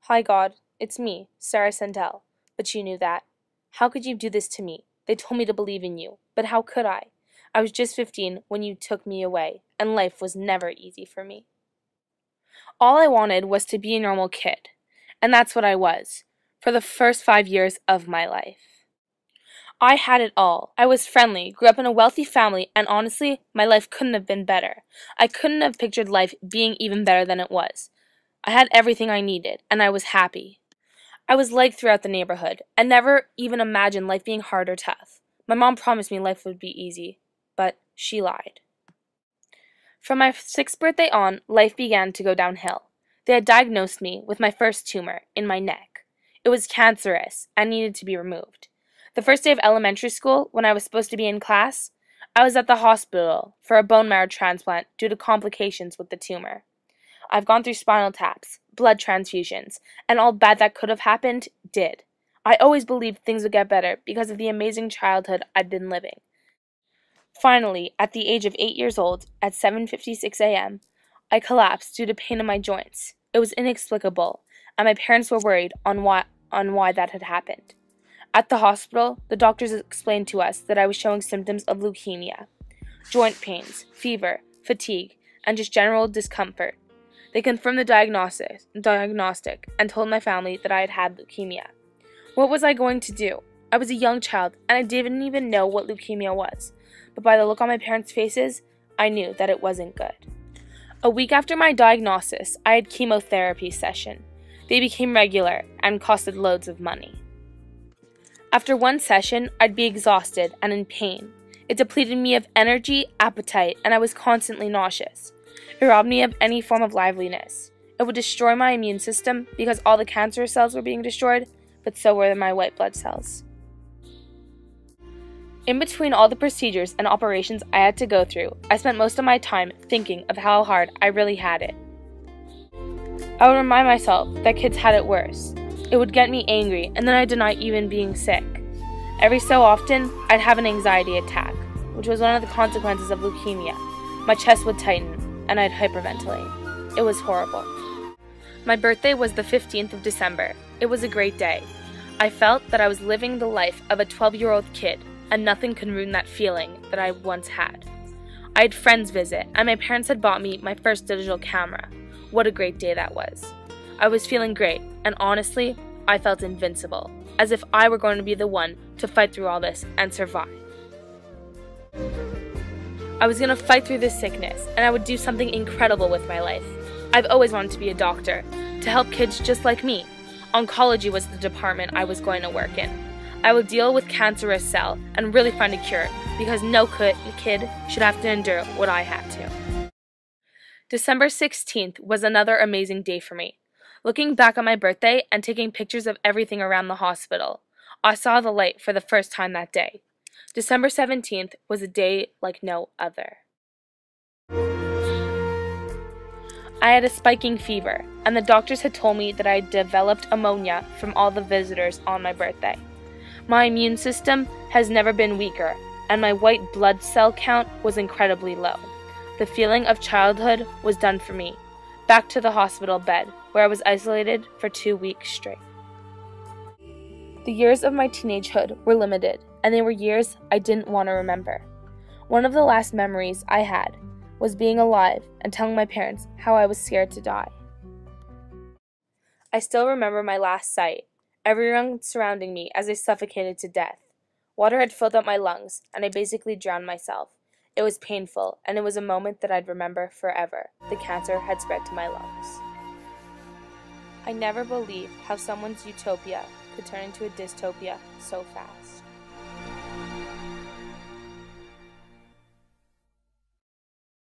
Hi, God. It's me, Sarah Sandell. But you knew that. How could you do this to me? They told me to believe in you, but how could I? I was just 15 when you took me away, and life was never easy for me. All I wanted was to be a normal kid, and that's what I was, for the first 5 years of my life. I had it all. I was friendly, grew up in a wealthy family, and honestly, my life couldn't have been better. I couldn't have pictured life being even better than it was. I had everything I needed, and I was happy. I was liked throughout the neighborhood, and never even imagined life being hard or tough. My mom promised me life would be easy, but she lied. From my 6th birthday on, life began to go downhill. They had diagnosed me with my first tumor in my neck. It was cancerous and needed to be removed. The first day of elementary school, when I was supposed to be in class, I was at the hospital for a bone marrow transplant due to complications with the tumor. I've gone through spinal taps, blood transfusions, and all bad that could have happened did. I always believed things would get better because of the amazing childhood I'd been living. Finally, at the age of 8 years old, at 7:56 a.m., I collapsed due to pain in my joints. It was inexplicable, and my parents were worried on why that had happened. At the hospital, the doctors explained to us that I was showing symptoms of leukemia, joint pains, fever, fatigue, and just general discomfort. They confirmed the diagnostic and told my family that I had had leukemia. What was I going to do? I was a young child, and I didn't even know what leukemia was. But by the look on my parents' faces, I knew that it wasn't good. A week after my diagnosis, I had chemotherapy session. They became regular and costed loads of money. After one session, I'd be exhausted and in pain. It depleted me of energy, appetite, and I was constantly nauseous. It robbed me of any form of liveliness. It would destroy my immune system because all the cancer cells were being destroyed, but so were my white blood cells. In between all the procedures and operations I had to go through, I spent most of my time thinking of how hard I really had it. I would remind myself that kids had it worse. It would get me angry, and then I'd deny even being sick. Every so often, I'd have an anxiety attack, which was one of the consequences of leukemia. My chest would tighten, and I'd hyperventilate. It was horrible. My birthday was the 15th of December. It was a great day. I felt that I was living the life of a 12-year-old kid, and nothing could ruin that feeling that I once had. I had friends visit, and my parents had bought me my first digital camera. What a great day that was. I was feeling great, and honestly, I felt invincible, as if I were going to be the one to fight through all this and survive. I was going to fight through this sickness, and I would do something incredible with my life. I've always wanted to be a doctor, to help kids just like me. Oncology was the department I was going to work in. I would deal with cancerous cell and really find a cure, because no kid should have to endure what I had to. December 16th was another amazing day for me. Looking back on my birthday and taking pictures of everything around the hospital, I saw the light for the first time that day. December 17th was a day like no other. I had a spiking fever, and the doctors had told me that I had developed pneumonia from all the visitors on my birthday. My immune system has never been weaker, and my white blood cell count was incredibly low. The feeling of childhood was done for me. Back to the hospital bed, where I was isolated for 2 weeks straight. The years of my teenagehood were limited, and they were years I didn't want to remember. One of the last memories I had was being alive and telling my parents how I was scared to die. I still remember my last sight, everyone surrounding me as I suffocated to death. Water had filled up my lungs, and I basically drowned myself. It was painful, and it was a moment that I'd remember forever. The cancer had spread to my lungs. I never believed how someone's utopia could turn into a dystopia so fast.